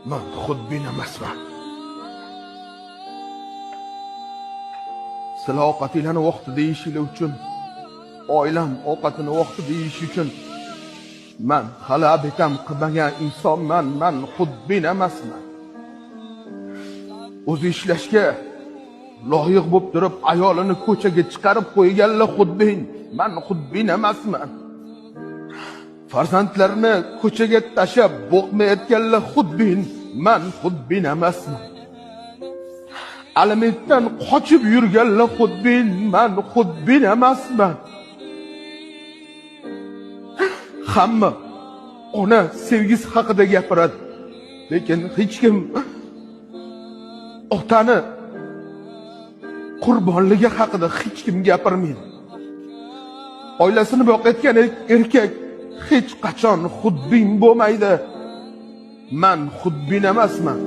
Men xudbin emasman. Sizlar ovqatinglarni vaqtida yeyishinglar uchun, oilam ovqatini vaqtida yeyish uchun men hali abitam qilmagan insonman. Men xudbin emasman. O'zi ishlashga loyiq bo'lib turib ayolini ko'chaga chiqarib qo'yganlar xudbin. Men xudbin emasman. Farzandlarini ko'chaga tashlab boqmayotganlar xudbin. Men xudbin emasman. Alimentdan qochib yurganlar xudbin. Men xudbin emasman. Hamma ona sevgisi haqida gapiradi, lekin hech kim otani qurbonligi haqida hech kim gapirmaydi. Oilasini boqayotgan erkak hech qachon xudbin bo'lmaydi. Men xudbin emasman.